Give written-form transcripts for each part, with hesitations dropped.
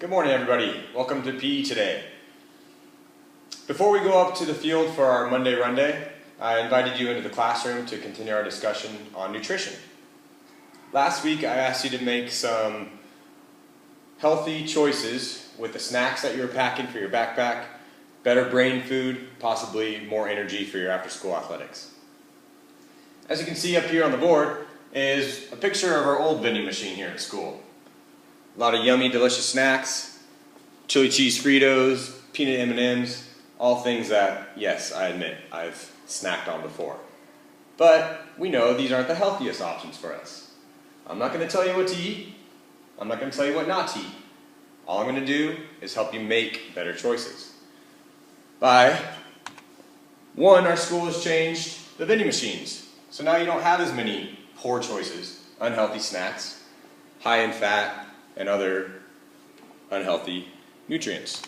Good morning, everybody. Welcome to PE today. Before we go up to the field for our Monday Run Day, I invited you into the classroom to continue our discussion on nutrition. Last week, I asked you to make some healthy choices with the snacks that you were packing for your backpack, better brain food, possibly more energy for your after-school athletics. As you can see up here on the board is a picture of our old vending machine here at school. A lot of yummy, delicious snacks, chili cheese Fritos, peanut M&Ms, all things that, yes, I admit, I've snacked on before. But we know these aren't the healthiest options for us. I'm not going to tell you what to eat. I'm not going to tell you what not to eat. All I'm going to do is help you make better choices. Our school has changed the vending machines. So now you don't have as many poor choices, unhealthy snacks, high in fat, and other unhealthy nutrients.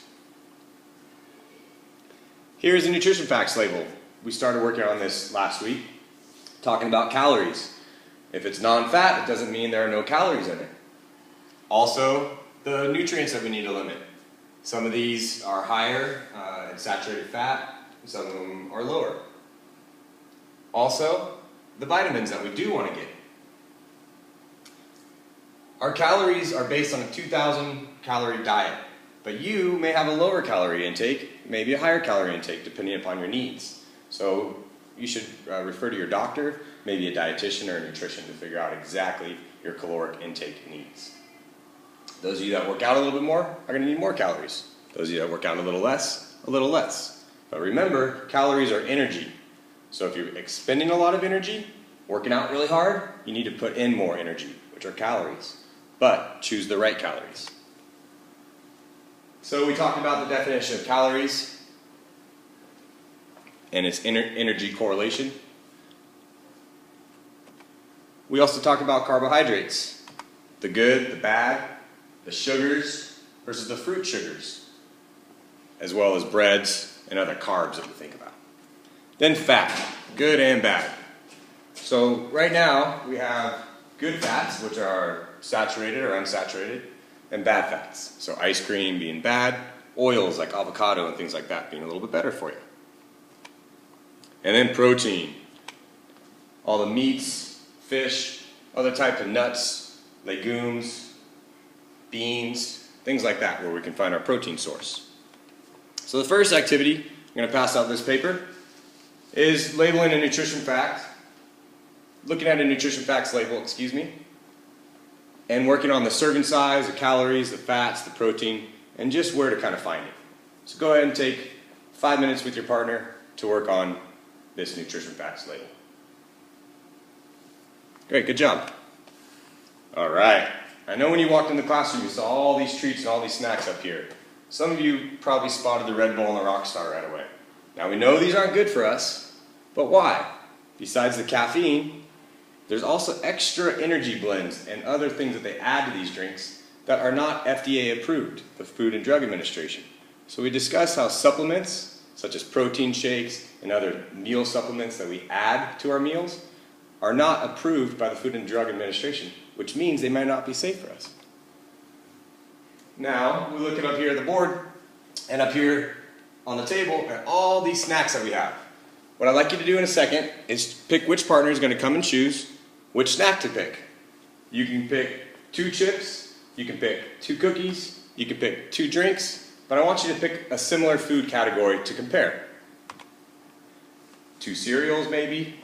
Here's a nutrition facts label. We started working on this last week, talking about calories. If it's non-fat, it doesn't mean there are no calories in it. Also, the nutrients that we need to limit. Some of these are higher in saturated fat, some of them are lower. Also, the vitamins that we do want to get. Our calories are based on a 2,000 calorie diet, but you may have a lower calorie intake, maybe a higher calorie intake, depending upon your needs. So you should refer to your doctor, maybe a dietitian or a nutrition to figure out exactly your caloric intake needs. Those of you that work out a little bit more are going to need more calories. Those of you that work out a little less, a little less. But remember, calories are energy. So if you're expending a lot of energy, working out really hard, you need to put in more energy, which are calories. But choose the right calories. So we talked about the definition of calories and its energy correlation. We also talked about carbohydrates, the good, the bad, the sugars versus the fruit sugars, as well as breads and other carbs that we think about. Then fat, good and bad. So right now we have good fats, which are saturated or unsaturated, and bad fats. So ice cream being bad, oils like avocado and things like that being a little bit better for you. And then protein, all the meats, fish, other types of nuts, legumes, beans, things like that where we can find our protein source. So the first activity, I'm going to pass out this paper, is labeling a nutrition fact, looking at a nutrition facts label, and working on the serving size, the calories, the fats, the protein, and just where to kind of find it. So go ahead and take 5 minutes with your partner to work on this nutrition facts label. Great, good job. All right. I know when you walked in the classroom, you saw all these treats and all these snacks up here. Some of you probably spotted the Red Bull and the Rockstar right away. Now we know these aren't good for us, but why? Besides the caffeine, there's also extra energy blends and other things that they add to these drinks that are not FDA approved, the Food and Drug Administration. So we discuss how supplements, such as protein shakes and other meal supplements that we add to our meals, are not approved by the Food and Drug Administration, which means they might not be safe for us. Now, we look up here at the board, and up here on the table are all these snacks that we have. What I'd like you to do in a second is pick which partner is going to come and choose which snack to pick. You can pick 2 chips, you can pick 2 cookies, you can pick 2 drinks, but I want you to pick a similar food category to compare. 2 cereals maybe,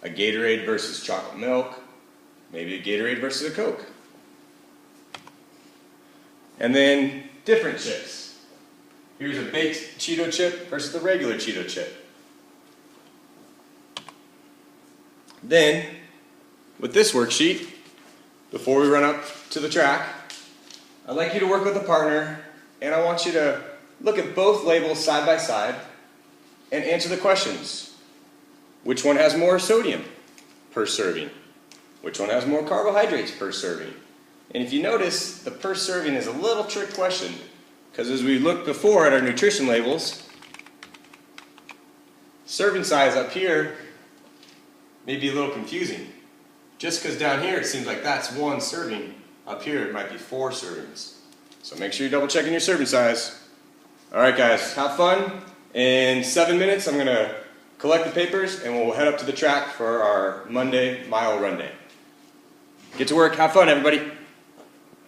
a Gatorade versus chocolate milk, maybe a Gatorade versus a Coke. And then different chips. Here's a baked Cheeto chip versus the regular Cheeto chip. Then, with this worksheet, before we run up to the track, I'd like you to work with a partner, and I want you to look at both labels side by side and answer the questions. Which one has more sodium per serving? Which one has more carbohydrates per serving? And if you notice, the per serving is a little trick question, because as we looked before at our nutrition labels, serving size up here may be a little confusing. Just because down here it seems like that's 1 serving, Up here it might be 4 servings. So make sure you're double checking your serving size. Alright guys, have fun. In 7 minutes I'm going to collect the papers and we'll head up to the track for our Monday mile run day. Get to work, have fun everybody.